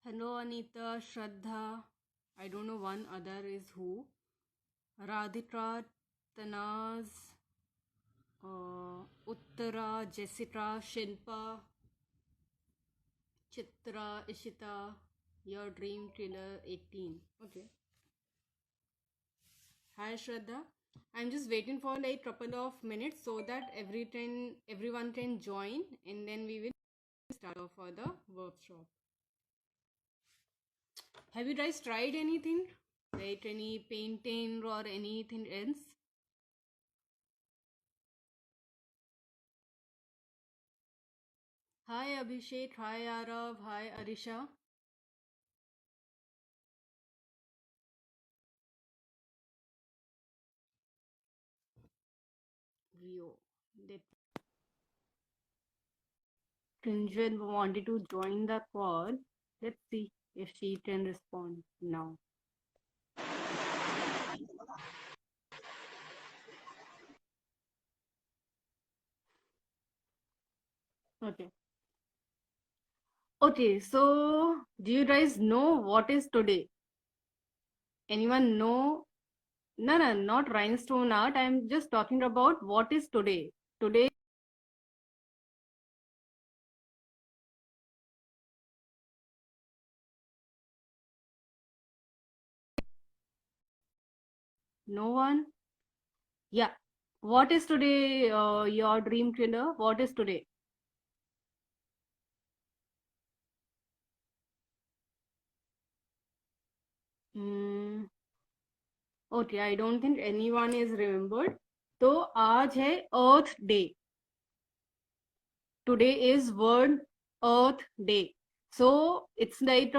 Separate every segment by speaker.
Speaker 1: Hello, Anita, Shraddha. I don't know one other is who. Radhika, Tanaz, Uttara, Jessica, Shilpa, Chitra, Ishita. Your dream killer 18. Okay. Hi, Shraddha. I'm just waiting for like couple of minutes so that everyone can join, and then we will start off for the workshop. Have you guys tried anything? Like any painting or anything else? Hi Abhishek, hi Arav, hi Arisha. Rio. That Kinjal wanted to join the call. Let's see if she can respond now. Okay. Okay, so do you guys know what is today? Anyone know? No, no, not rhinestone art. I'm just talking about what is today. Today, no one? Yeah. What is today, your dream killer? What is today? Hmm. Okay, I don't think anyone is remembered. तो आज है अर्थ day. Today is World Earth Day. So it's like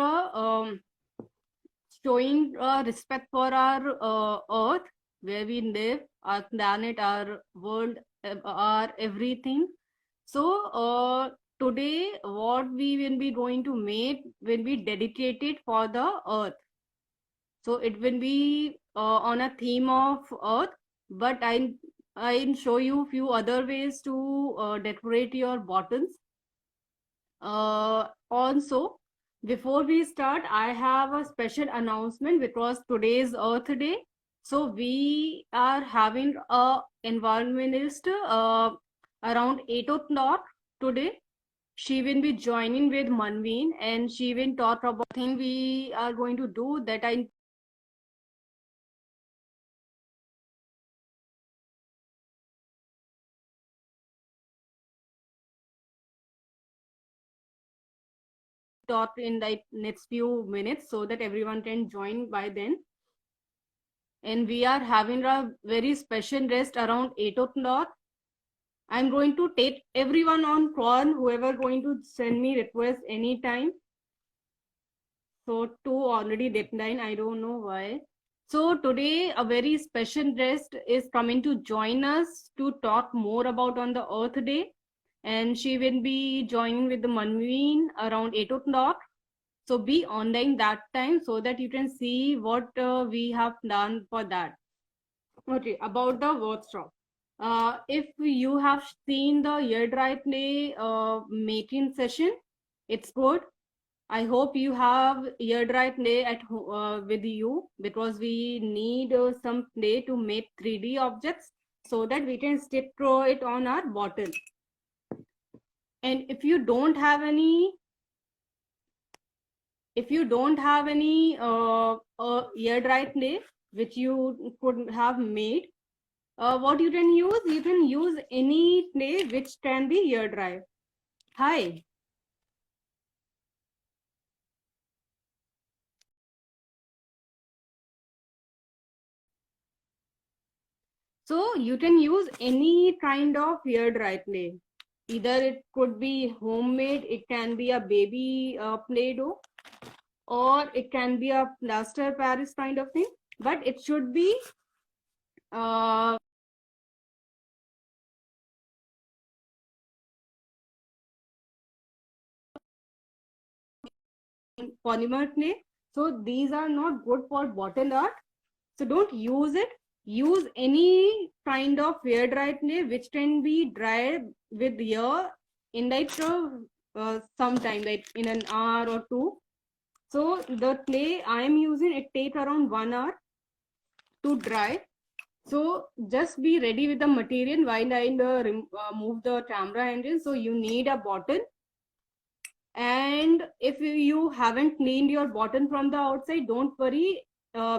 Speaker 1: showing respect for our earth, where we live, our planet, our world, our everything. So today what we will be going to make will be dedicated for the earth. So it will be on a theme of earth, but I'll show you few other ways to decorate your bottles. Also, before we start, I have a special announcement because today is Earth Day. So we are having a environmentalist around 8 o'clock today. She will be joining with Manveen and she will talk about thing we are going to do that I talk in like next few minutes so that everyone can join by then. And we are having a very special rest around 8 o'clock. I'm going to take everyone on call, whoever going to send me request anytime. So two already deadline, I don't know why. So today a very special guest is coming to join us to talk more about on the Earth Day. And she will be joining with the Manveen around 8 o'clock. So be online that time so that you can see what we have done for that. Okay, about the workshop. If you have seen the ear dry play making session, it's good. I hope you have ear dry play at with you because we need some play to make 3D objects so that we can stick through it on our bottle. And if you don't have any ear dry clay which you could have made, what you can use any clay which can be ear dry. Hi. So you can use any kind of ear dry clay. Either it could be homemade, it can be a baby play doh, or it can be a plaster Paris kind of thing, but it should be uh, polymer clay. So these are not good for bottle art. So don't use it. Use any kind of air dry clay which can be dried with air in like sometime, like in an hour or two. So the clay I am using, it takes around 1 hour to dry. So just be ready with the material while I move the camera engine. So you need a bottle, and if you haven't cleaned your bottle from the outside, don't worry,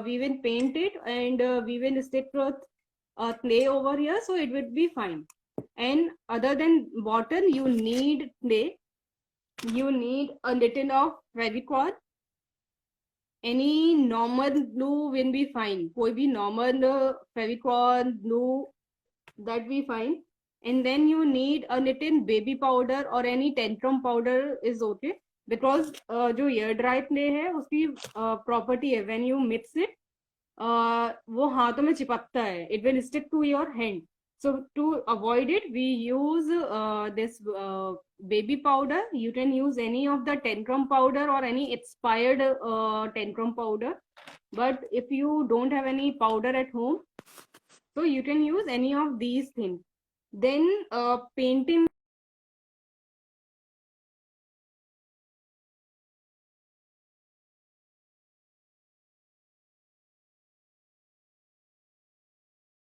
Speaker 1: we will paint it, and we will stick with clay over here, so it will be fine. And other than bottle, you need clay, you need a little of Fevicol. Any normal glue will be fine. कोई भी normal Fevicol glue, that we find. And then you need a little baby powder or any tantrum powder is okay, because जो air dry clay है उसकी property है, when you mix it वो हाथों में चिपकता है, it will stick to your hand. So to avoid it, we use this baby powder. You can use any of the tantrum powder or any expired tantrum powder. But if you don't have any powder at home, so you can use any of these things. Then painting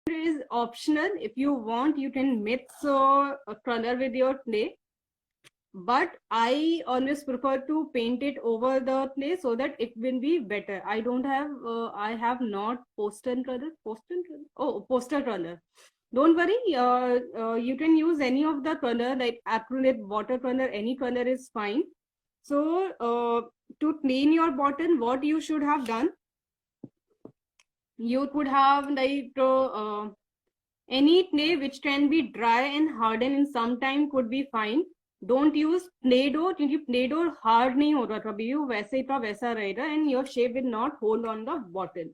Speaker 1: is optional. If you want, you can mix a color with your clay. But I always prefer to paint it over the clay so that it will be better. I don't have, I have not poster color. Oh, poster color. Don't worry, you can use any of the color like acrylic, watercolor, any color is fine. So to clean your bottle, what you should have done, you could have like any clay which can be dry and harden in some time could be fine. Don't use Play-Doh, क्योंकि Play-Doh hard नहीं होगा कभी, वैसे का वैसा रहेगा, and your shape will not hold on the bottle.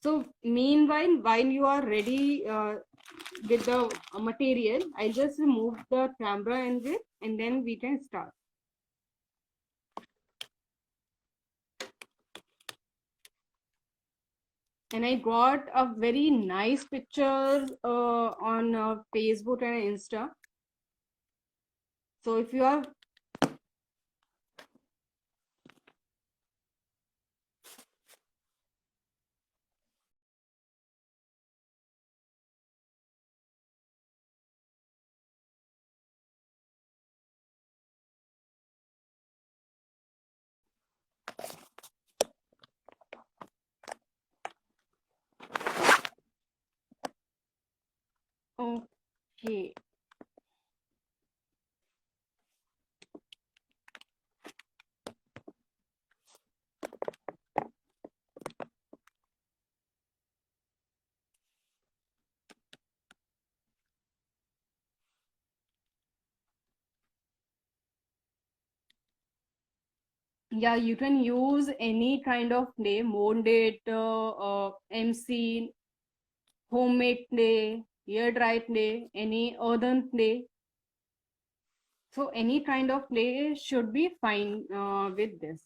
Speaker 1: So meanwhile, while you are ready with the material, I'll just move the camera engine and then we can start. And I got a very nice picture on Facebook and Insta. So if you are okay. Yeah, you can use any kind of clay, molded, MC, homemade clay, air dry clay, any earthen clay. So any kind of clay should be fine with this.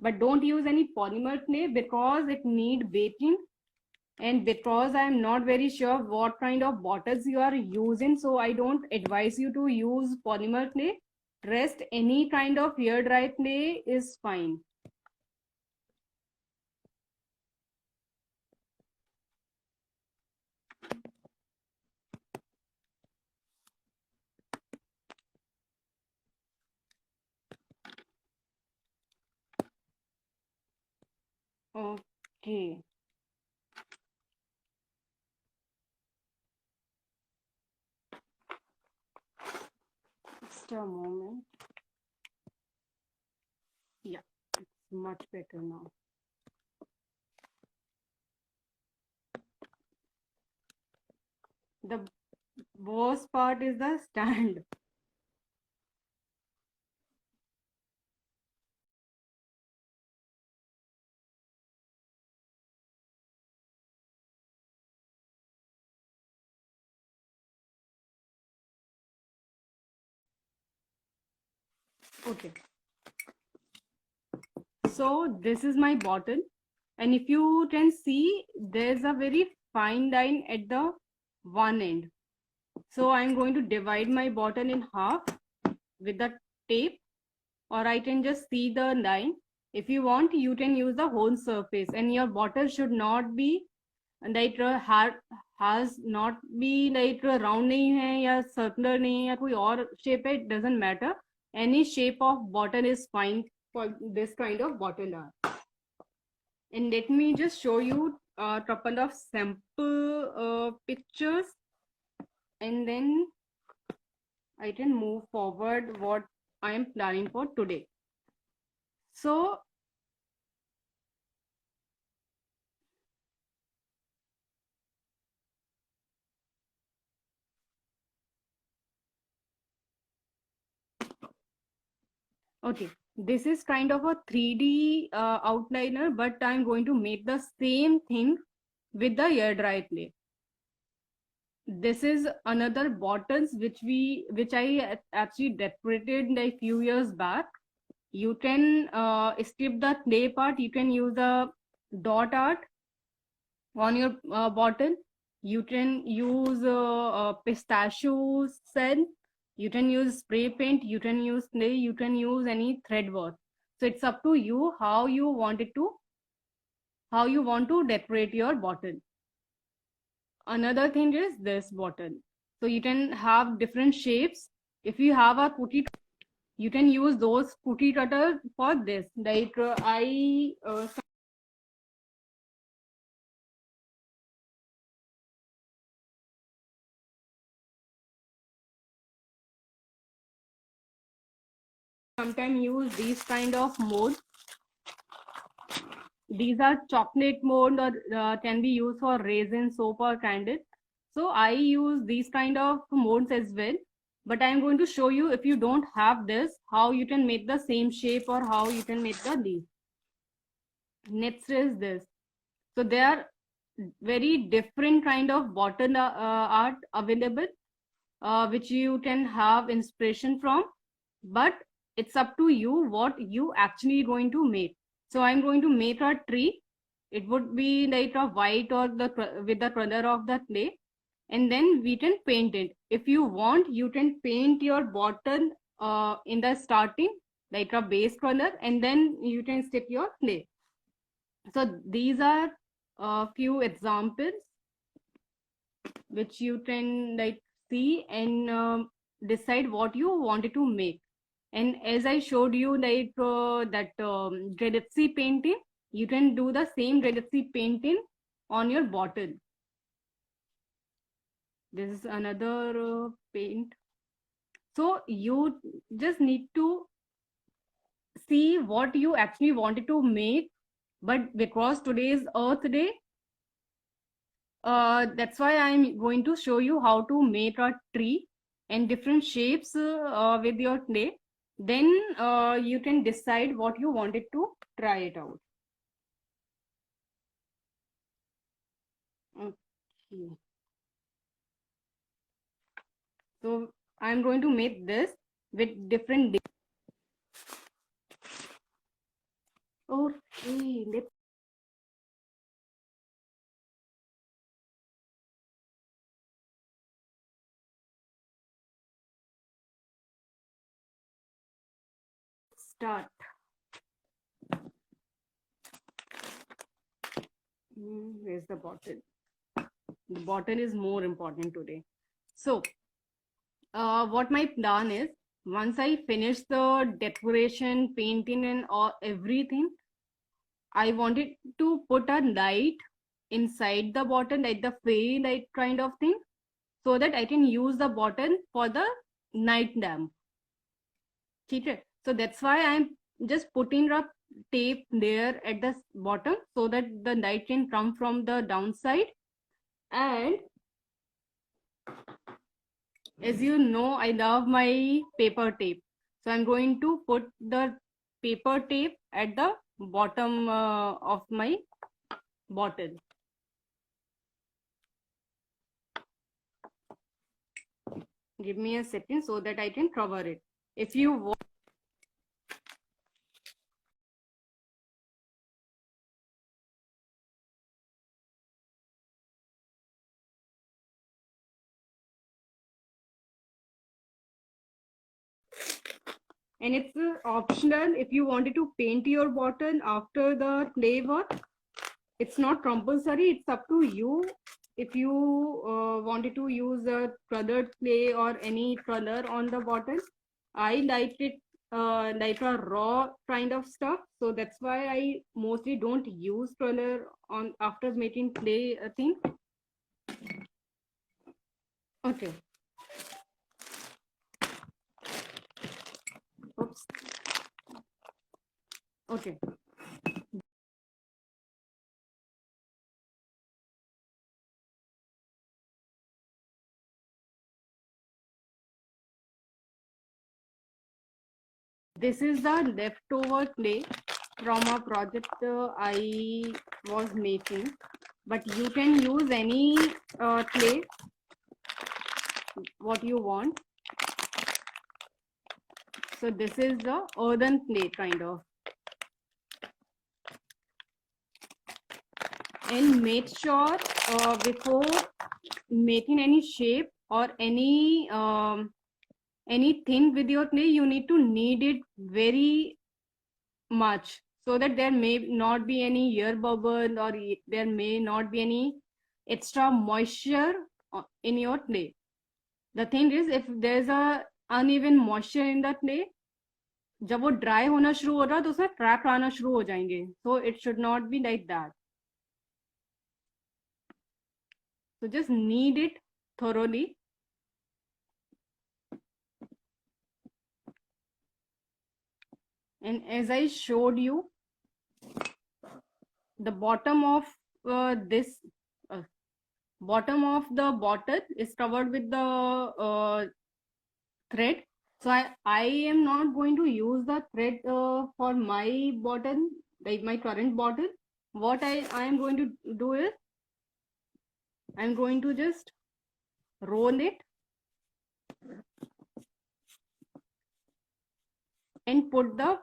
Speaker 1: But don't use any polymer clay because it need baking. And because I'm not very sure what kind of bottles you are using, so I don't advise you to use polymer clay. Rest any kind of air dry clay is fine. Okay. Just a moment. Yeah, it's much better now. The worst part is the stand. Okay. So this is my bottle. And if you can see, there's a very fine line at the one end. So I'm going to divide my bottle in half with the tape, or I can just see the line. If you want, you can use the whole surface, and your bottle should not be like has not be like round नहीं है या circular नहीं है या कोई और shape है, it doesn't matter. Any shape of bottle is fine for this kind of bottle art. And let me just show you a couple of sample pictures, and then I can move forward what I am planning for today. So okay, this is kind of a 3D outliner, but I'm going to make the same thing with the air dry clay. This is another bottles which I actually decorated like few years back. You can skip the clay part. You can use the dot art on your bottle. You can use pistachio cell. You can use spray paint. You can use clay. You can use any thread work. So it's up to you how you want to decorate your bottle. Another thing is this bottle. So you can have different shapes. If you have a cookie, you can use those cookie cutter for this. Like I sometimes use these kind of mold. These are chocolate mold, or can be used for resin, soap, or candle. So I use these kind of molds as well. But I'm going to show you, if you don't have this, how you can make the same shape or how you can make the leaf. Next is this. So there are very different kind of bottle art available, which you can have inspiration from, but it's up to you what you actually going to make. So I'm going to make a tree. It would be like a white or with the color of the clay, and then we can paint it. If you want, you can paint your bottle in the starting like a base color, and then you can stick your clay. So these are a few examples which you can like see and decide what you wanted to make. And as I showed you like that Gradetsy painting, you can do the same Gradetsy painting on your bottle. This is another paint. So you just need to see what you actually wanted to make, but because today is Earth Day, that's why I'm going to show you how to make a tree and different shapes with your clay. Then you can decide what you wanted to try it out. Okay. So I'm going to make this with different. Okay, let's start. Where's the bottle? The bottle is more important today. So what my plan is, once I finish the decoration, painting, and all everything, I wanted to put a light inside the bottle, like the fairy light kind of thing, so that I can use the bottle for the night lamp. Okay. So that's why I'm just putting a tape there at the bottom so that the light can come from the downside. And as you know, I love my paper tape. So I'm going to put the paper tape at the bottom of my bottle. Give me a second so that I can cover it. If you want, and it's optional if you wanted to paint your bottle after the clay work. It's not compulsory, it's up to you. If you wanted to use a colored clay or any color on the bottle, I like it like a raw kind of stuff, so that's why I mostly don't use color on after making clay thing. Okay. Oops. Okay. This is the leftover clay from a project I was making, but you can use any clay what you want. So this is the earthen clay kind of. And make sure before making any shape or anything with your clay, you need to knead it very much so that there may not be any air bubble or there may not be any extra moisture in your clay. The thing is, if there's a uneven moisture in the clay, जब वो dry होना शुरू हो रहा है तो उसमें crack आना शुरू हो जाएंगे. So it should not be like that. So just knead it thoroughly. And as I showed you, the bottom of this bottom of the bottle is covered with the thread. So I am not going to use the thread for my bottle, like my current bottle. What I am going to do is I'm going to just roll it and put the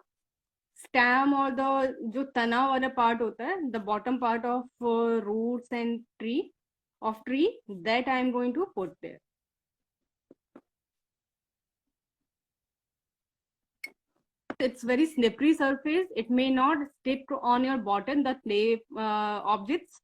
Speaker 1: stem or the जो तना वाला part होता है, the bottom part of roots and tree that I am going to put there. It's very slippery surface. It may not stick on your bottle, the clay objects.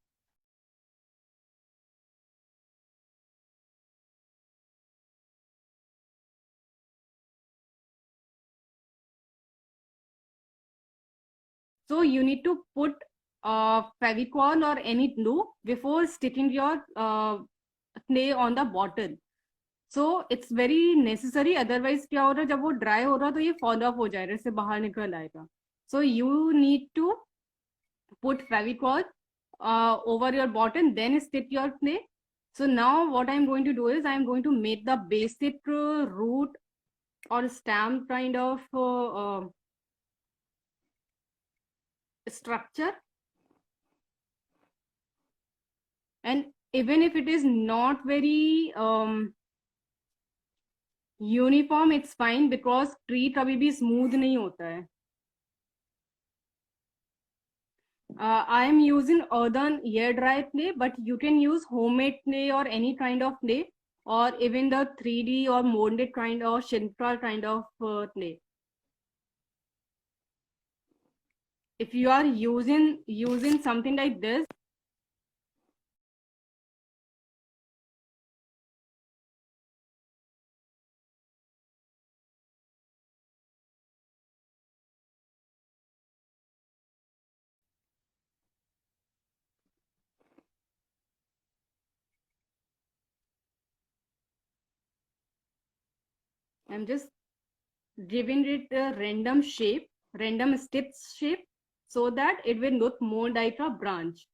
Speaker 1: So you need to put Fevicol or any glue before sticking your clay on the bottle. So it's very necessary. Otherwise क्या हो रहा है, जब वो dry हो रहा तो ये fall off हो जाएगा, इससे बाहर निकल आएगा. So you need to put Fevicol over your bottle, then stick your clay. So now what I'm going to do is I'm going to make the basic root or stem kind of structure. And even if it is not very uniform, it's fine because tree कभी भी smooth नहीं होता है. I am using earthen air dry clay, but you can use homemade clay or any kind of clay, or even the 3D or molded kind or Shilpa kind of clay. If you are using something like this, I'm just giving it a random shape, random stitch shape, so that it will look more like a branch.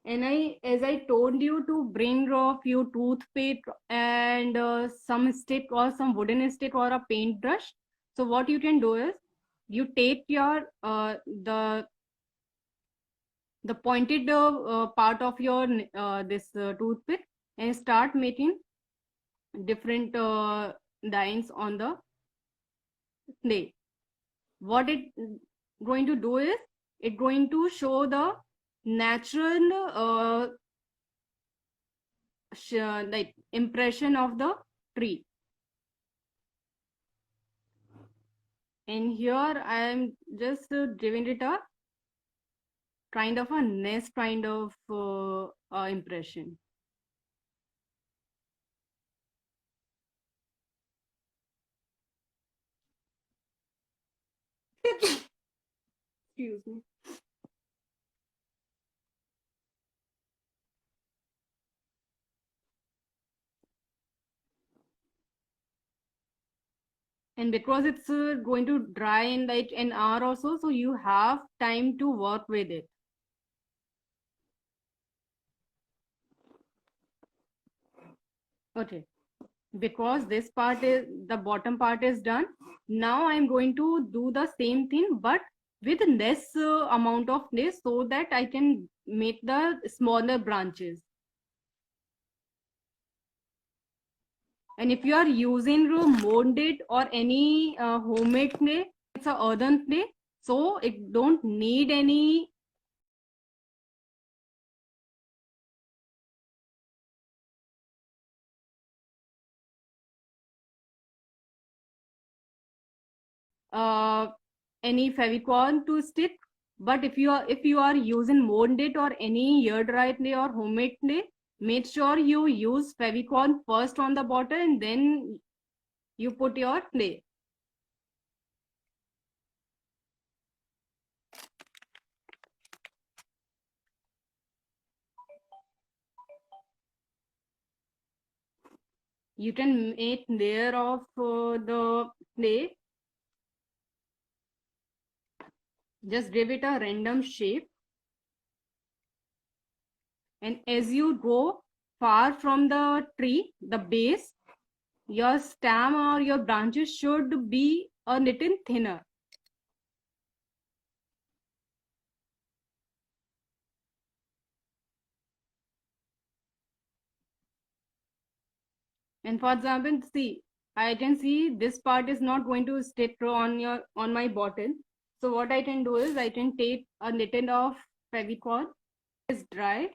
Speaker 1: And as I told you to bring a few toothpick and some stick or some wooden stick or a paintbrush. So what you can do is you take your the pointed part of your this toothpick and start making different lines on the clay. What it going to do is it going to show the natural like impression of the tree. And here I am just giving it a kind of a nest kind of impression. Excuse me. And because it's going to dry in like an hour or so, so you have time to work with it. Okay, because this part is, the bottom part is done. Now I'm going to do the same thing but with less amount of lace, so that I can make the smaller branches. And if you are using molded or any homemade clay, it's a earthen clay, so it don't need any uh, any Fevicol to stick. But if you are using molded or any air dry clay or homemade clay, make sure you use Fevicol first on the bottle and then you put your clay. You can make layer of the clay. Just give it a random shape. And as you go far from the tree, the base, your stem or your branches should be a little thinner. And for example, see, I can see this part is not going to stick on my bottle. So what I can do is I can take a little of Fevicol. It's dry.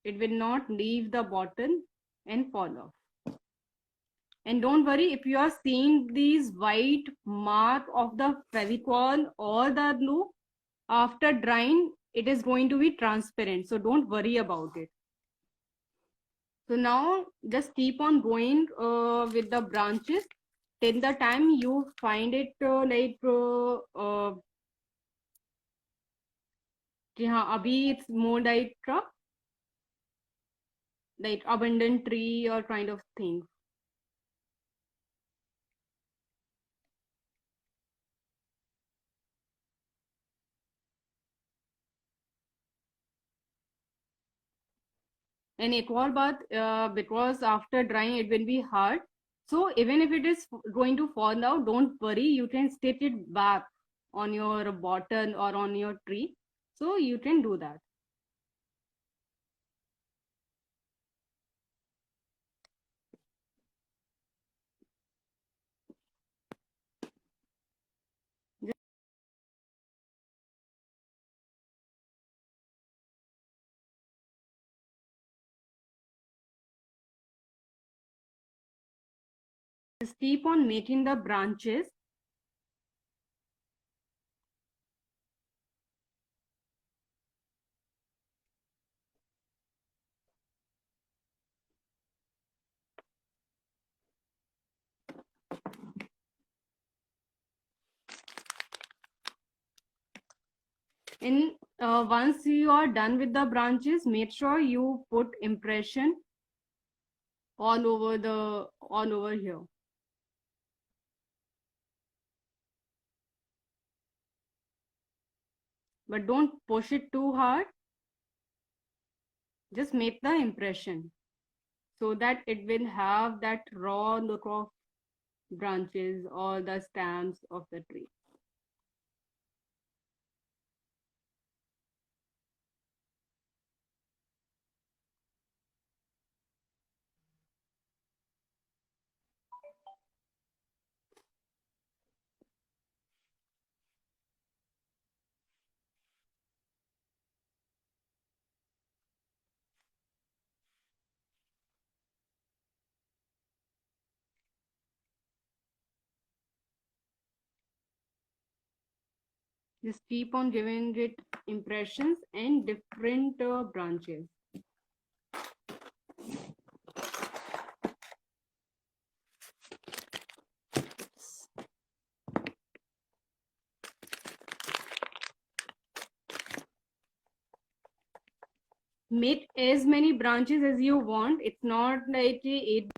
Speaker 1: It will not leave the bottle and fall off. And don't worry, if you are seeing these white mark of the Fevicol or the glue, after drying, it is going to be transparent. So don't worry about it. So now just keep on going with the branches till the time you find it हाँ अभी it's more like abundant tree or kind of thing. And एक और बात, because after drying it will be hard, so even if it is going to fall out, don't worry, you can stitch it back on your bottle or on your tree, so you can do that. Just keep on making the branches. In once you are done with the branches, make sure you put impression all over here. But don't push it too hard. Just make the impression so that it will have that raw look of branches or the stems of the tree. Just keep on giving it impressions and different branches. Make as many branches as you want. It's not like it.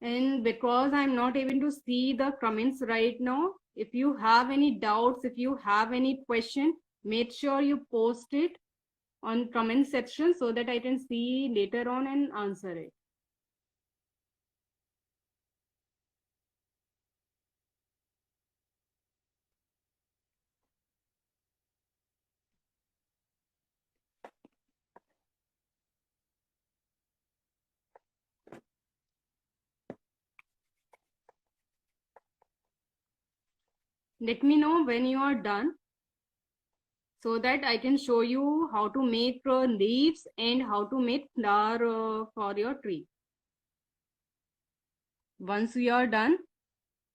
Speaker 1: And because I'm not able to see the comments right now, if you have any doubts, if you have any question, make sure you post it on comment section so that I can see later on and answer it. Let me know when you are done so that I can show you how to make leaves and how to make flower for your tree. Once you are done,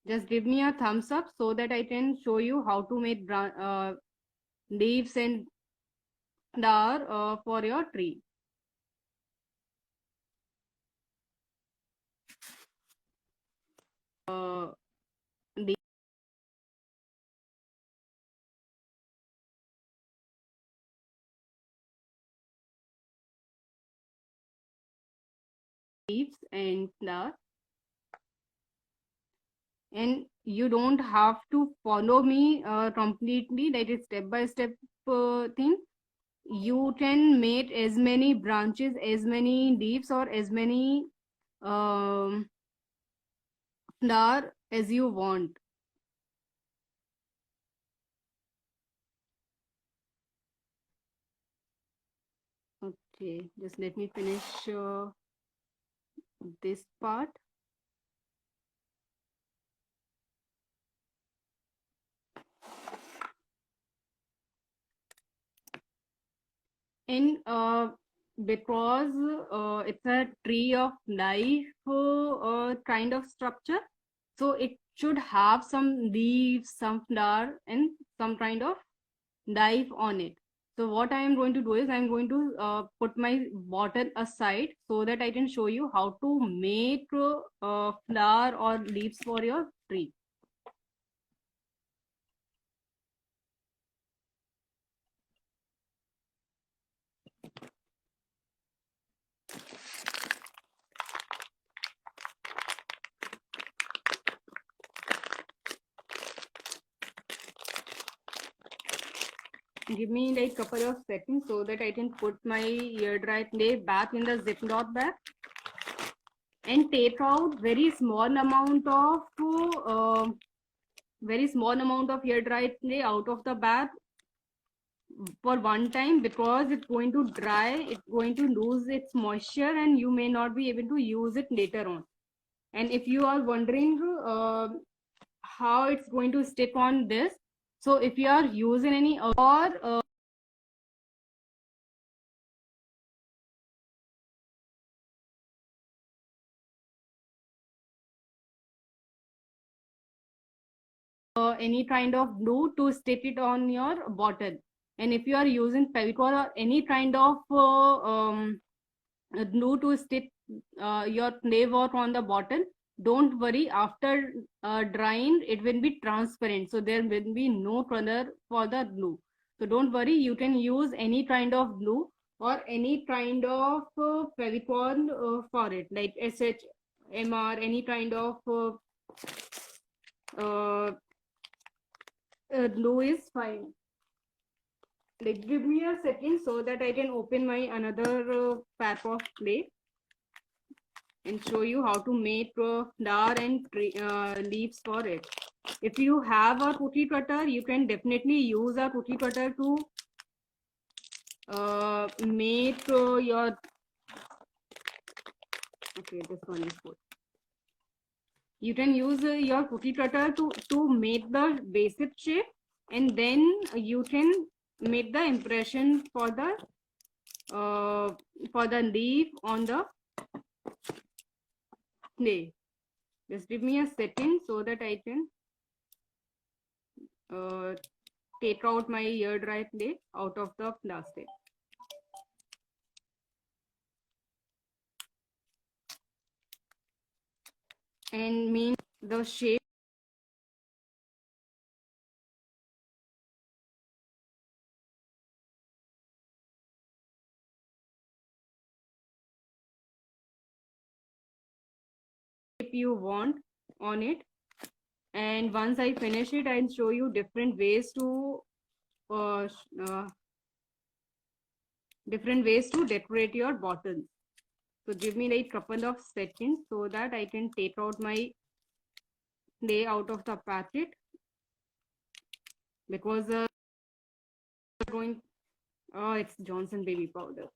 Speaker 1: just give me a thumbs up so that I can show you how to make leaves and flower for your tree. Leaves and flower, and you don't have to follow me completely, that is step by step thing. You can make as many branches, as many leaves, or as many flower as you want. Okay, just let me finish this part. And because it's a tree of life kind of structure, so it should have some leaves, some flower, and some kind of life on it. So what I am going to do is I am going to put my bottle aside so that I can show you how to make flower or leaves for your tree. Give me like couple of seconds so that I can put my air dry clay back in the Ziploc bag and take out very small amount of air dry clay out of the bag for one time, because it's going to dry, it's going to lose its moisture, and you may not be able to use it later on. And if you are wondering how it's going to stick on this, so if you are using any or any kind of glue to stick it on your bottle, and if you are using Fevicol or any kind of glue to stick your flavor on the bottle, don't worry, after drying it will be transparent, so there will be no color for the glue. So don't worry, you can use any kind of glue or any kind of Fevicol for it, like SHMR, any kind of glue is fine. Like, give me a second so that I can open my another pack of clay and show you how to make flower and leaves for it. If you have a cookie cutter, you can definitely use a cookie cutter to make your. Okay, this one is good. You can use your cookie cutter to make the basic shape, and then you can make the impression for the leaf on the clay. Just give me a second so that I can take out my air dry clay out of the plastic. And mean the shape you want on it. And once I finish it, I'll show you different ways to decorate your bottles. So give me like couple of seconds so that I can take out my clay out of the packet, because going it's Johnson baby powder.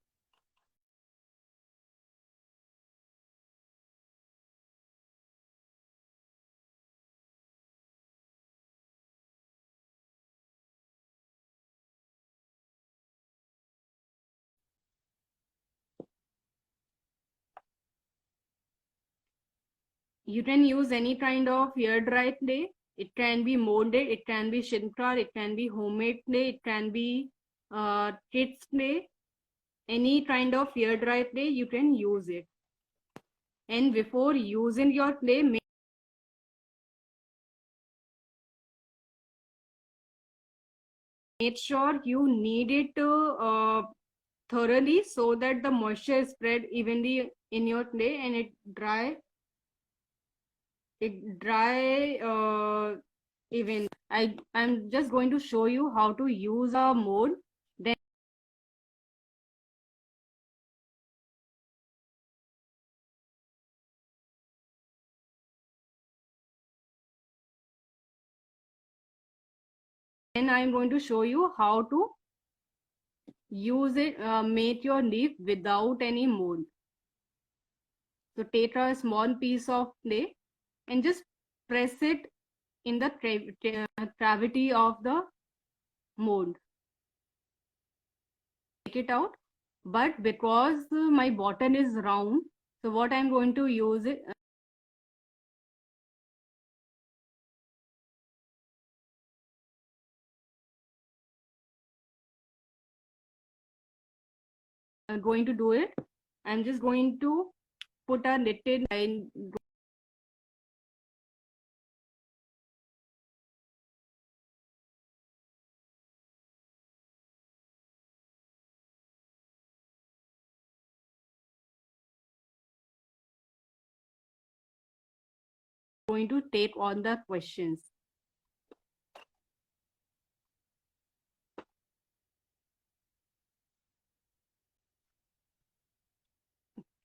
Speaker 1: You can use any kind of air dry clay. It can be molded, it can be shinkar, it can be homemade clay, it can be kids clay. Any kind of air dry clay, you can use it. And before using your clay, make sure you knead it thoroughly so that the moisture is spread evenly in your clay and it dry even. I'm just going to show you how to use a mold. Then I'm going to show you how to use it, make your leaf without any mold. So take a small piece of clay and just press it in the cavity of the mold. Take it out. But because my bottle is round, so what I'm going to use it, going to do it. I'm just going to put a little line. Going to take on the questions.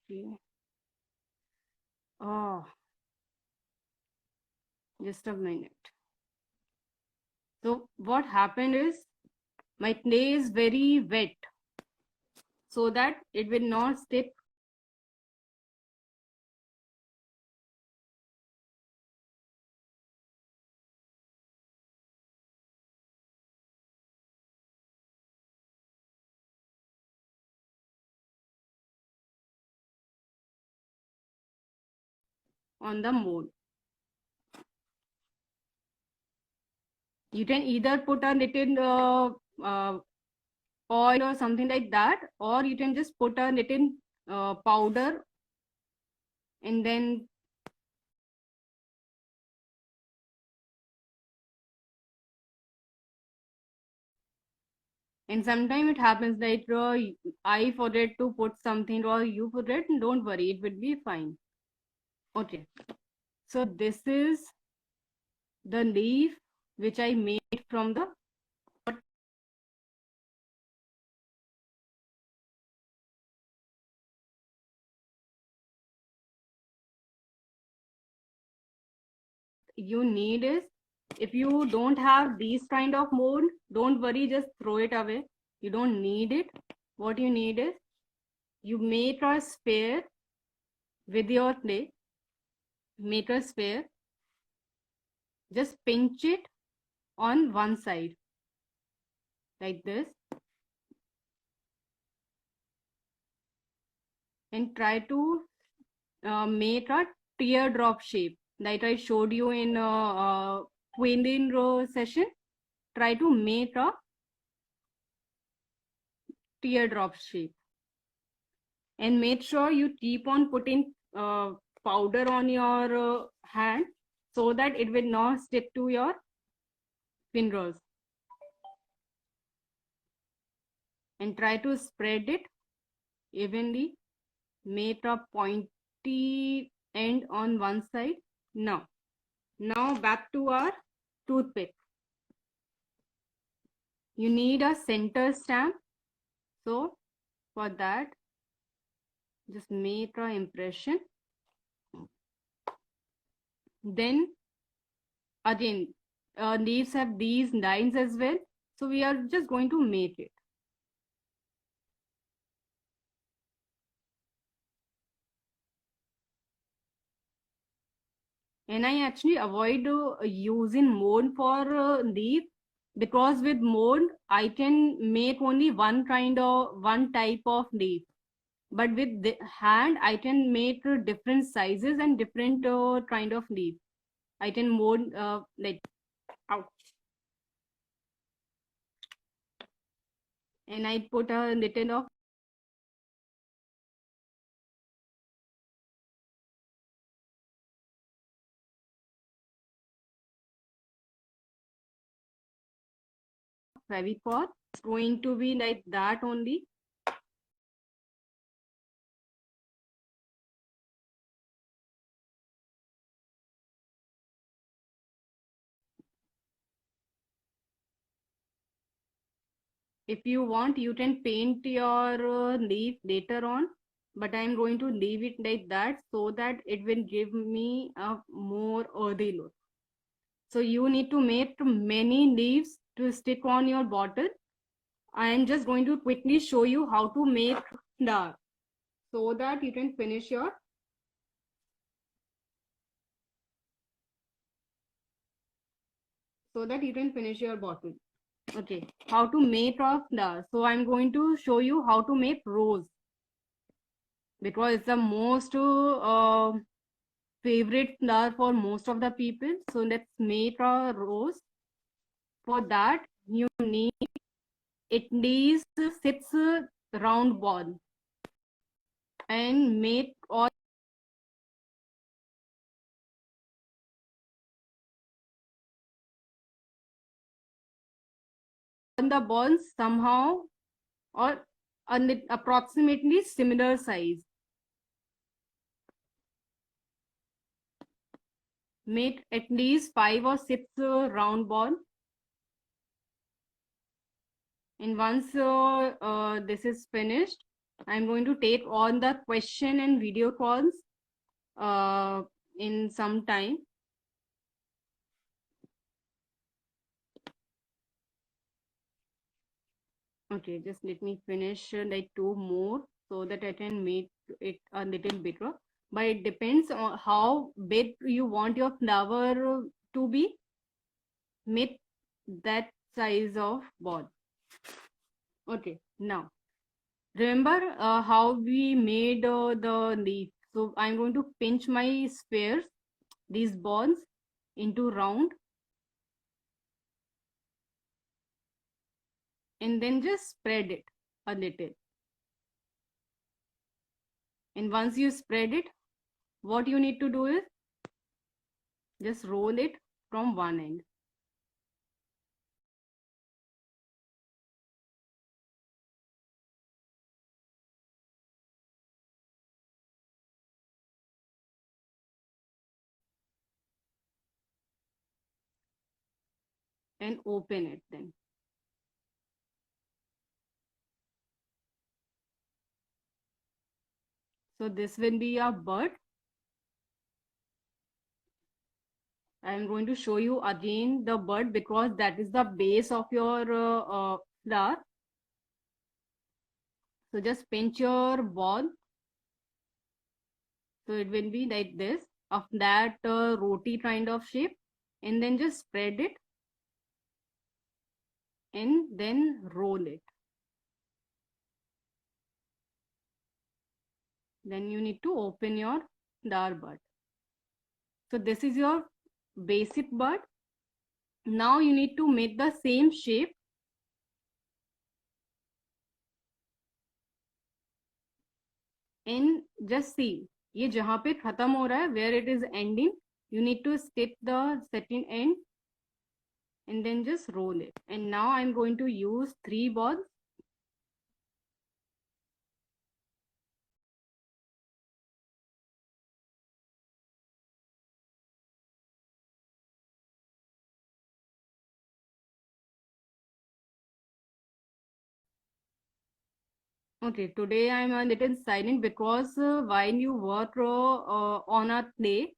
Speaker 1: Okay. Oh, just a minute. So what happened is my clay is very wet, so that it will not stick. On the mold. You can either put a little oil or something like that, or you can just put a little powder and then and sometimes it happens that I forget to put something or you forget, don't worry, it will be fine. Okay, so this is the leaf which I made from the you need is, if you don't have these kind of mold, don't worry, just throw it away. You don't need it. What you need is, you make a sphere with your clay, make a sphere Just pinch it on one side like this and try to make a teardrop shape that I showed you in Queen row session. Try to make a teardrop shape and make sure you keep on putting powder on your hand so that it will not stick to your fingers, and try to spread it evenly. Make a pointy end on one side. Now back to our toothpick. You need a center stamp. So for that, just make an impression. Then again, leaves have these lines as well. So we are just going to make it. And I actually avoid using mold for leaf, because with mold I can make only one type of leaf, but with the hand I can make different sizes and different kind of leaf. I can mold like out, and I put a little of Fevicol. It's going to be like that only. If you want, you can paint your leaf later on, but I'm going to leave it like that so that it will give me a more earthy look. So you need to make many leaves to stick on your bottle. I am just going to quickly show you how to make the, so that you can finish your bottle. Okay, how to make of the, so I'm going to show you how to make rose, because it's the most favorite flower for most of the people. So let's make a rose. For that you need at least 6 round ball, and make all the balls somehow or approximately similar size. Make at least 5 or 6 round ball. And once this is finished, I'm going to take on the question and video calls in some time. Okay, just let me finish like 2 more so that I can make it a little bigger. But it depends on how big you want your flower to be. Make that size of ball. Okay, now remember how we made the leaf. So I'm going to pinch my spheres, these balls, into round, and then just spread it a little. And once you spread it, what you need to do is just roll it from one end. And open it then. So this will be a bud. I am going to show you again the bud, because that is the base of your flower. So just pinch your ball. So it will be like this, of that roti kind of shape. and then just spread it and then roll it. Then you need to open your dal bud. So this is your basic bud. Now you need to make the same shape. And just see, ये जहाँ पे खत्म हो रहा है, where it is ending, you need to skip the second end and then just roll it. And now I'm going to use 3 balls. Okay, today I'm a little silent because while you work on a play,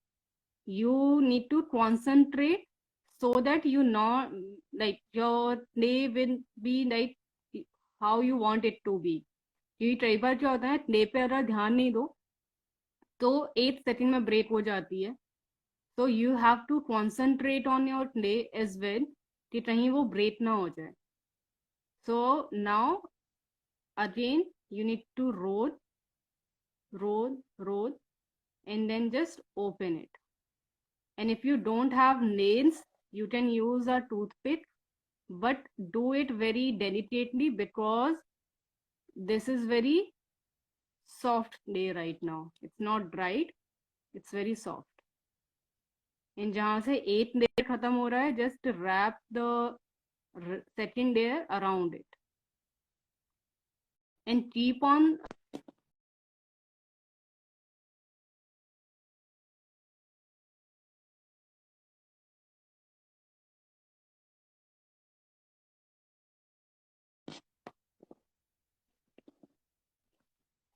Speaker 1: you need to concentrate so that you know, like your play will be like how you want it to be. क्योंकि कई बार क्या होता है, play पे अगर ध्यान नहीं दो तो 8 सेकंड में ब्रेक हो जाती है. So you have to concentrate on your play as well कि कहीं वो ब्रेक ना हो जाए. So now again you need to roll, and then just open it. And if you don't have nails, you can use a toothpick, but do it very delicately because this is very soft clay right now. It's not dried, it's very soft. And जहाँ से 8 layer खत्म हो रहा है, just wrap the second layer around it and keep on.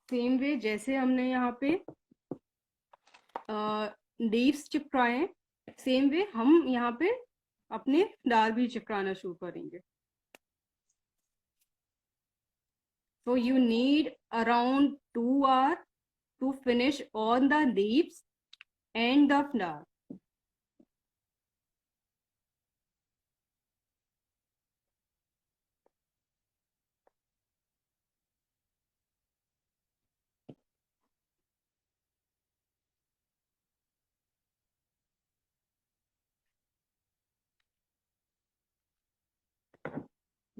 Speaker 1: Same way जैसे हमने यहाँ पे लीव्स चिपकाए हैं, सेम वे हम यहाँ पे अपने डाल भी चिपकाना शुरू करेंगे. So you need around 2 hours to finish all the leaves and the flower.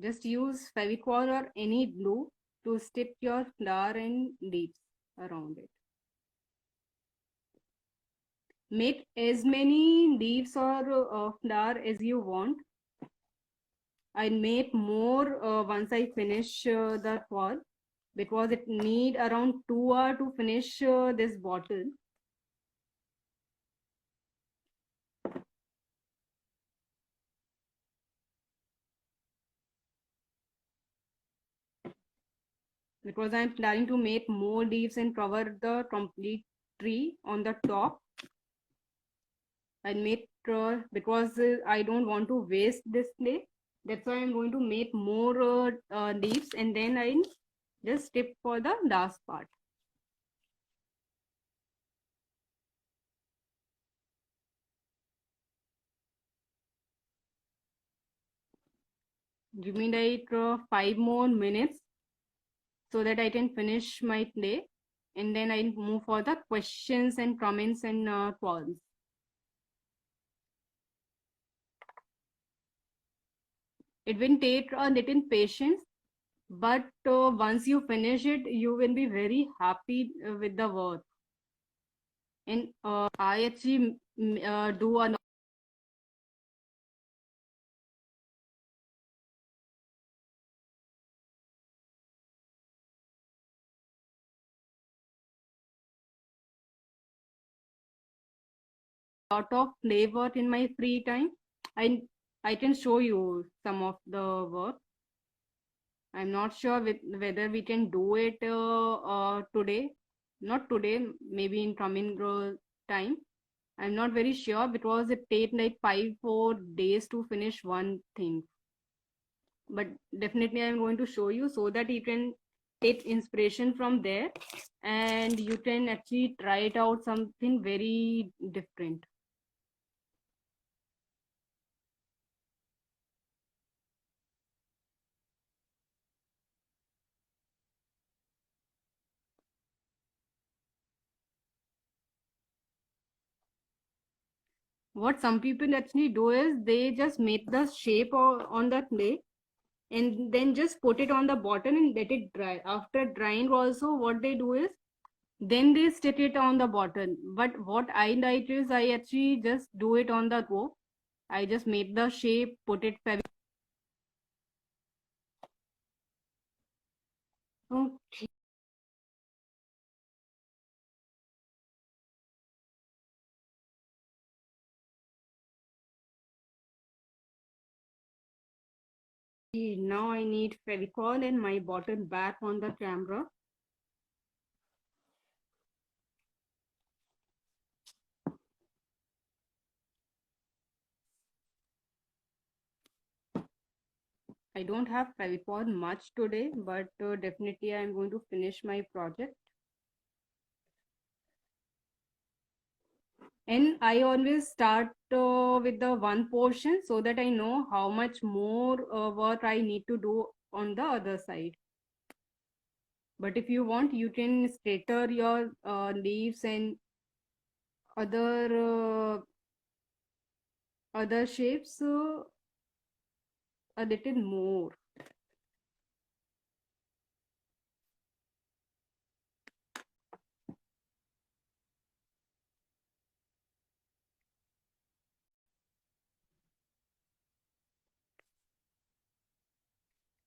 Speaker 1: Just use Fevicol or any glue to stick your flower and leaves around it. Make as many leaves or flower as you want. I'll make more once I finish the wall because it need around 2 hours to finish this bottle. Because I'm planning to make more leaves and cover the complete tree on the top. I'll make because I don't want to waste this clay. That's why I'm going to make more leaves and then I'll just skip for the last part. Give me like 5 more minutes so that I can finish my play, and then I'll move for the questions and comments and calls. It will take a little patience, but once you finish it, you will be very happy with the work. And I actually do a lot of play work in my free time. I can show you some of the work. I'm not sure whether we can do it today. Not today, maybe in coming time. I'm not very sure because it takes like 4 days to finish one thing. But definitely I'm going to show you so that you can take inspiration from there and you can actually try it out something very different. What some people actually do is they just make the shape on the clay and then just put it on the bottom and let it dry. After drying also, what they do is then they stick it on the bottom. But what I like is I actually just do it on the go. I just make the shape, put it okay. Now I need Fevicol and my bottle back on the camera. I don't have Fevicol much today, but definitely I'm going to finish my project. And I always start with the one portion so that I know how much more work I need to do on the other side. But if you want, you can scatter your leaves and other shapes a little more.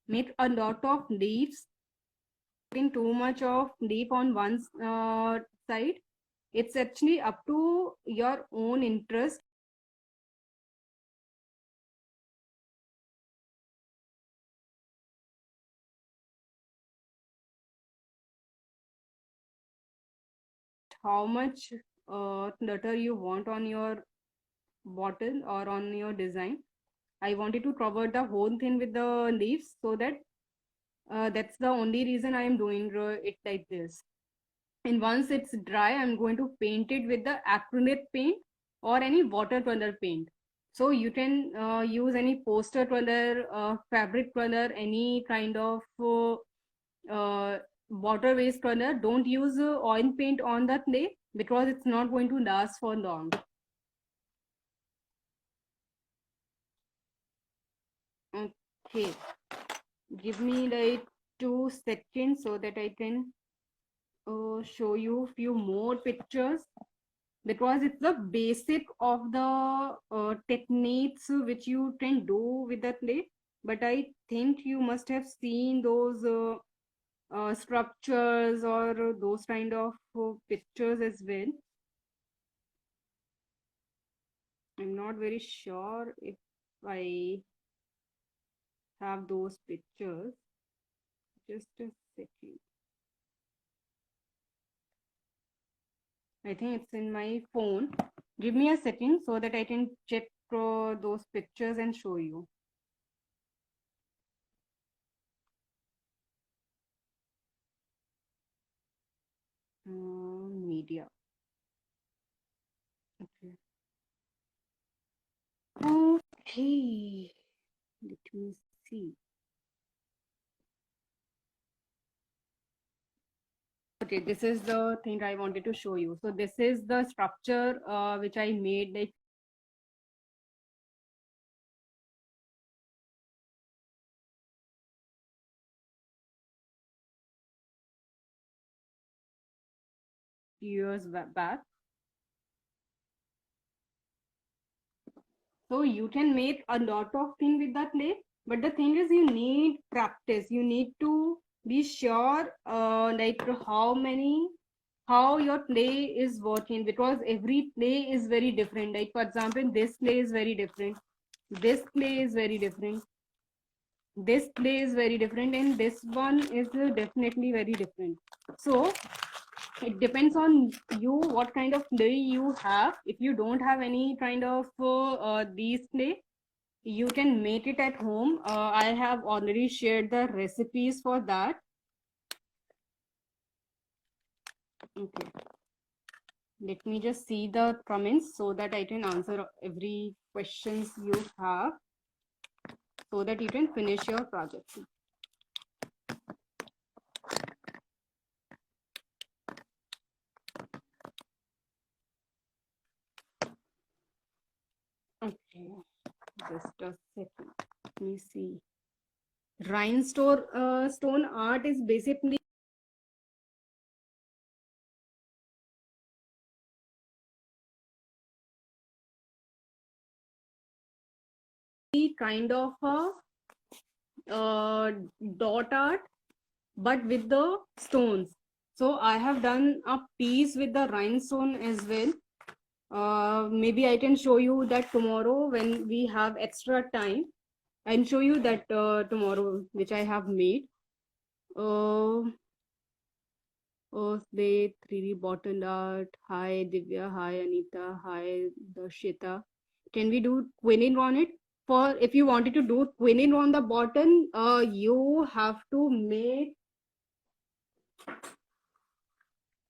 Speaker 1: Make a lot of leaves. Putting too much of leaf on one side, it's actually up to your own interest. How much clutter you want on your bottle or on your design. I wanted to cover the whole thing with the leaves so that that's the only reason I am doing it like this. And once it's dry, I'm going to paint it with the acrylic paint or any watercolor paint. So you can use any poster color, fabric color, any kind of uh, water based color. Don't use oil paint on the clay because it's not going to last for long. Okay, give me like 2 seconds so that I can show you few more pictures because it's the basic of the techniques which you can do with the clay. But I think you must have seen those structures or those kind of pictures as well. I'm not very sure if I have those pictures. Just a second. I think it's in my phone. Give me a second so that I can check those pictures and show you. Media. Okay. Okay. Let me see. Okay, this is the thing I wanted to show you. So this is the structure which I made like years back. So you can make a lot of things with that clay, but the thing is you need practice. You need to be sure like how your clay is working because every clay is very different. Like for example, this clay is very different. This clay is very different. This clay is very different, and this one is definitely very different. So it depends on you what kind of clay you have. If you don't have any kind of these clay, you can make it at home. I have already shared the recipes for that. Okay, let me just see the comments so that I can answer every questions you have so that you can finish your project. Okay, just a second. Let me see. Rhinestone stone art is basically kind of a dot art, but with the stones. So I have done a piece with the rhinestone as well. Maybe I can show you that tomorrow when we have extra time. I'll show you that tomorrow, which I have made. They 3D bottle art. Hi Divya, hi Anita, hi Darshita. Can we do twinning on it? For if you wanted to do twinning on the bottom, you have to make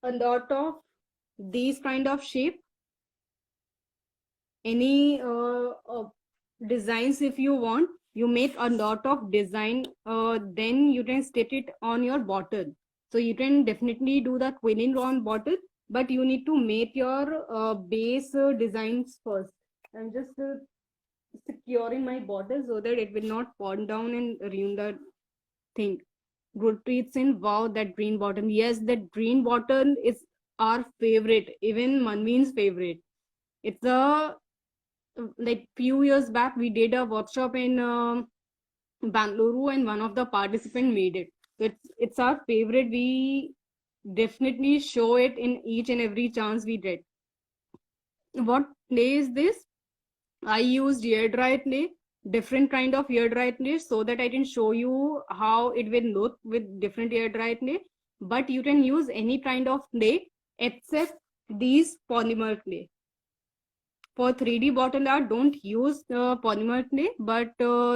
Speaker 1: a lot of these kind of shape. Any designs if you want, you make a lot of design, then you can stick it on your bottle. So you can definitely do the twinning on bottle, but you need to make your base designs first. I'm just securing my bottle so that it will not fall down and ruin the thing. Gurpreet Singh, wow, that green bottle. Yes, that green bottle is our favorite, even Manveen's favorite. It's a like few years back we did a workshop in Bangalore and one of the participants made it. So it's our favorite. We definitely show it in each and every chance we get. What clay is this? I used air dry clay, different kind of air dry clay, so that I can show you how it will look with different air dry clay. But you can use any kind of clay except these polymer clay. For 3D bottle art, don't use polymer clay, but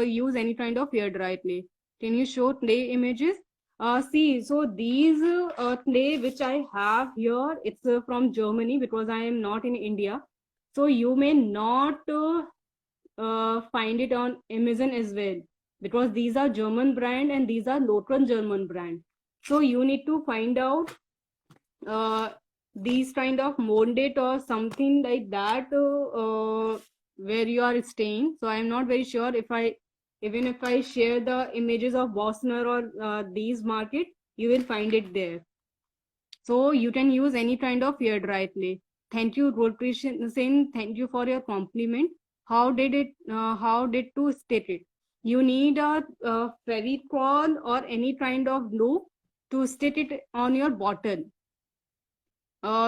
Speaker 1: use any kind of air dry clay. Can you show clay images? See, so these clay which I have here, it's from Germany because I am not in India. So you may not find it on Amazon as well, because these are German brand and these are local German brand. So you need to find out uh, these kind of molded or something like that where you are staying. So I'm not very sure if I, even if I share the images of Bosner or these market, you will find it there. So you can use any kind of air dry clay. Thank you, Gurpreet Singh. Thank you for your compliment. How did it? How did to state it? You need a Fevicol or any kind of glue to stick it on your bottle.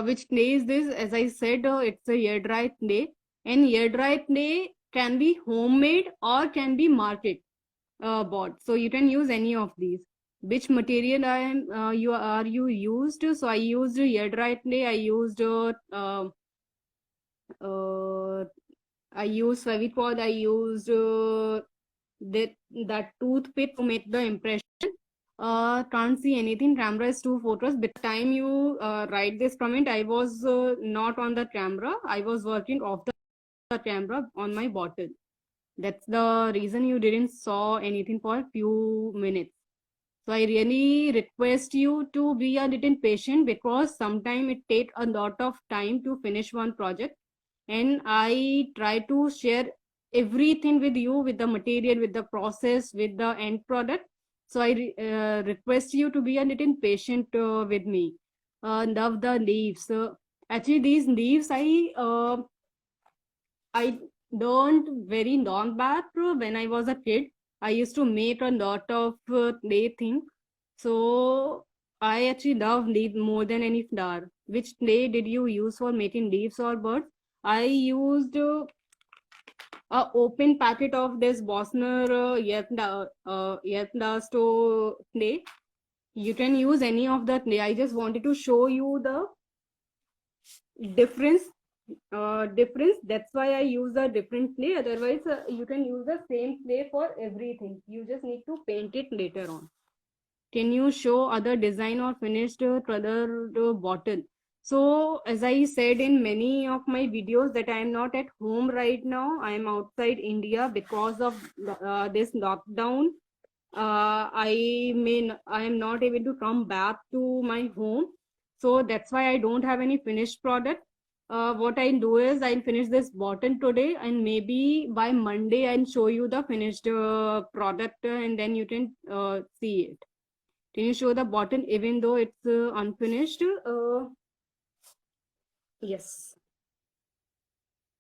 Speaker 1: Which clay is this? As I said, it's a air dry clay, and air dry clay can be homemade or can be market bought. So you can use any of these. Which material you used? So I used air dry clay. Uh, I used Fevicol. I used that toothpick to make the impression. Can't see anything. Camera is too photos. By the time you write this comment, I was not on the camera. I was working off the camera on my bottle. That's the reason you didn't saw anything for a few minutes. So I really request you to be a little patient, because sometimes it takes a lot of time to finish one project. And I try to share everything with you, with the material, with the process, with the end product. So I request you to be a little patient with me. Love the leaves. Actually, these leaves I learned very long back when I was a kid. I used to make a lot of clay things. So I actually love leaf more than any flower. Which clay did you use for making leaves or birds? I used a open packet of this Bosner Yerplasto clay. You can use any of the clay. I just wanted to show you the difference. That's why I use a different clay. Otherwise, you can use the same clay for everything. You just need to paint it later on. Can you show other design or finished color bottle? So as I said in many of my videos that I am not at home right now. I am outside India because of this lockdown. I am not able to come back to my home. So that's why I don't have any finished product. what I'll do is I'll finish this bottle today, and maybe by Monday I'll show you the finished product, and then you can see it. Can you show the bottle even though it's unfinished? Yes.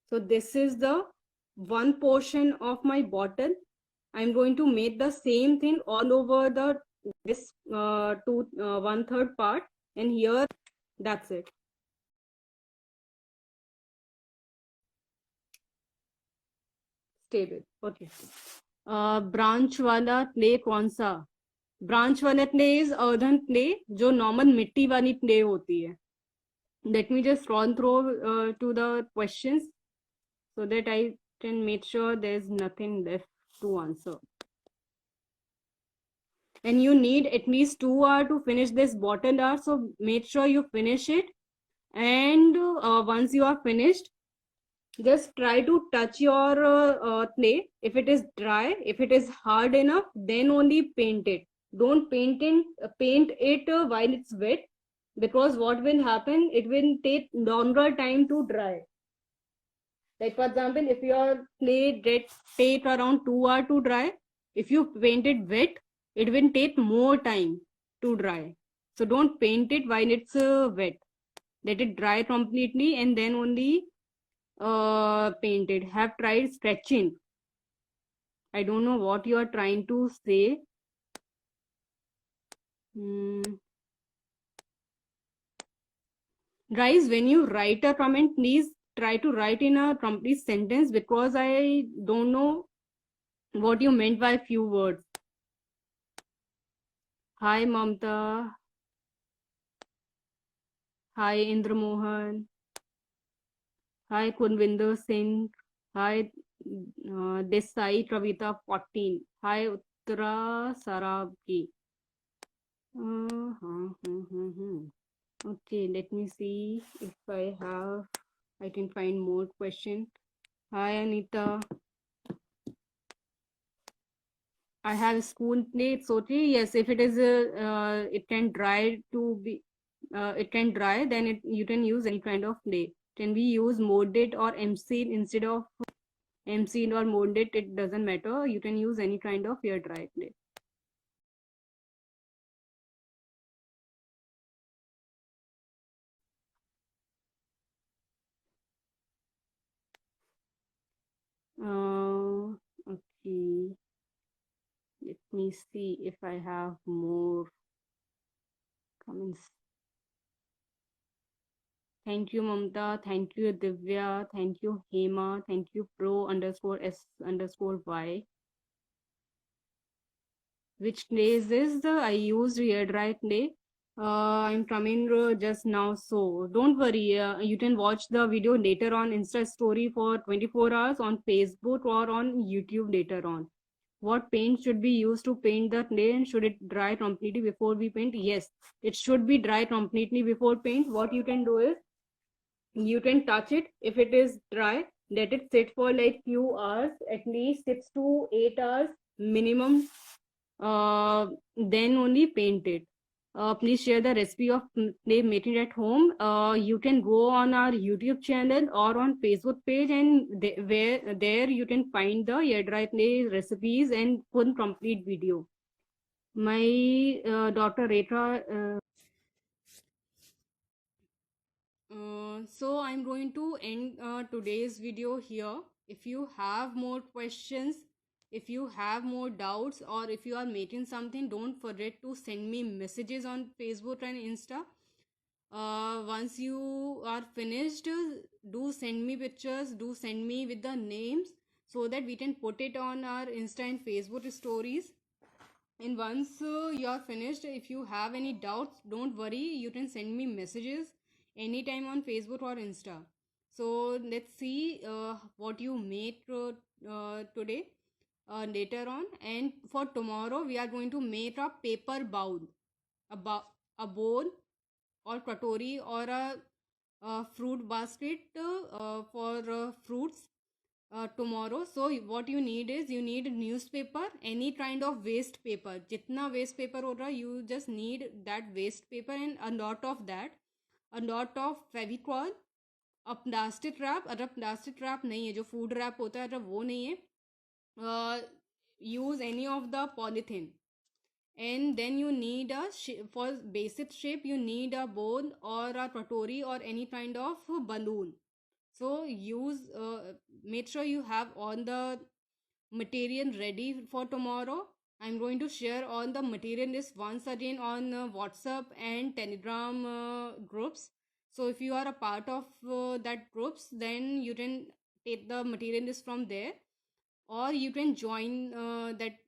Speaker 1: So this is the one portion of my bottle. I'm going to make the same thing all over the this 1/3 part, and here that's it. Stable. Okay. Branch वाला clay कौन सा? Branch वाला clay is earthen clay, जो normal मिट्टी वाली clay होती है. Let me just run through to the questions so that I can make sure there's nothing left to answer. And you need at least 2 hours to finish this bottle art, so make sure you finish it. And once you are finished, just try to touch your clay. If it is dry, if it is hard enough, then only paint it. Don't paint it while it's wet, because what will happen, it will take longer time to dry. Like for example, if your clay take around 2 hours to dry, if you paint it wet, it will take more time to dry. So don't paint it while it's wet. Let it dry completely and then only paint it. Have tried stretching. I don't know what you are trying to say. Guys, when you write a comment, please try to write in a complete sentence, because I don't know what you meant by few words. Hi Mamta. Hi Indra Mohan. Hi Kunvinder Singh. Hi Desai Kavita 14. Hi Uttara Sarabki. Okay, let me see if I can find more question. Hi Anita. I have spoon plate. So yes, if it is it can dry to be it can dry, then you can use any kind of clay. Can we use molded or MC instead of MC or molded? It doesn't matter. You can use any kind of air dry clay. Okay. Let me see if I have more comments. Thank you, Mamta. Thank you, Divya. Thank you, Hema. Thank you, pro_s_y. Which clay is this? I used air dry clay. I'm coming just now, so don't worry. You can watch the video later on Insta story for 24 hours on Facebook or on YouTube later on. What paint should be used to paint the clay, and should it dry completely before we paint? Yes, it should be dry completely before paint. What you can do is, you can touch it. If it is dry, let it sit for like few hours, at least 6 to 8 hours minimum. Then only paint it. Please share the recipe of clay making at home. You can go on our YouTube channel or on Facebook page, and there you can find the air dry clay recipes and full complete video. My daughter Rekha. So I'm going to end today's video here. If you have more questions, if you have more doubts, or if you are making something, don't forget to send me messages on Facebook and Insta. Once you are finished, do send me pictures, do send me with the names, so that we can put it on our Insta and Facebook stories. And once you are finished, if you have any doubts, don't worry, you can send me messages anytime on Facebook or Insta. So let's see what you made today later on. And for tomorrow, we are going to make a paper bowl, a bowl or katori, or a fruit basket for fruits tomorrow. So what you need is, you need newspaper, any kind of waste paper. Jitna waste paper ho raha, you just need that waste paper, and a lot of that, a lot of Fevicol, plastic wrap, अगर plastic wrap नहीं है, जो food rap होता है, अगर वो नहीं है, use any of the polythene. And then you need for basic shape you need a bone or a patori or any kind of balloon. So use make sure you have all the material ready for tomorrow. I'm going to share all the material list once again on WhatsApp and Telegram groups. So if you are a part of that groups, then you can take the material list from there, or you can join that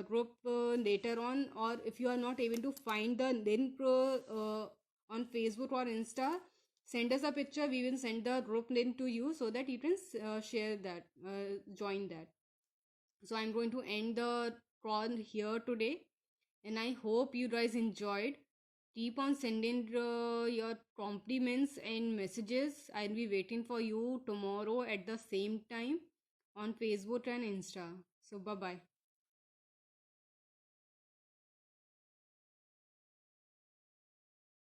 Speaker 1: group later on. Or if you are not able to find the link on Facebook or Insta, send us a picture, we will send the group link to you so that you can share that, join that. So I'm going to end the call here today, and I hope you guys enjoyed. Keep on sending your compliments and messages. I'll be waiting for you tomorrow at the same time on Facebook and Insta. So bye bye.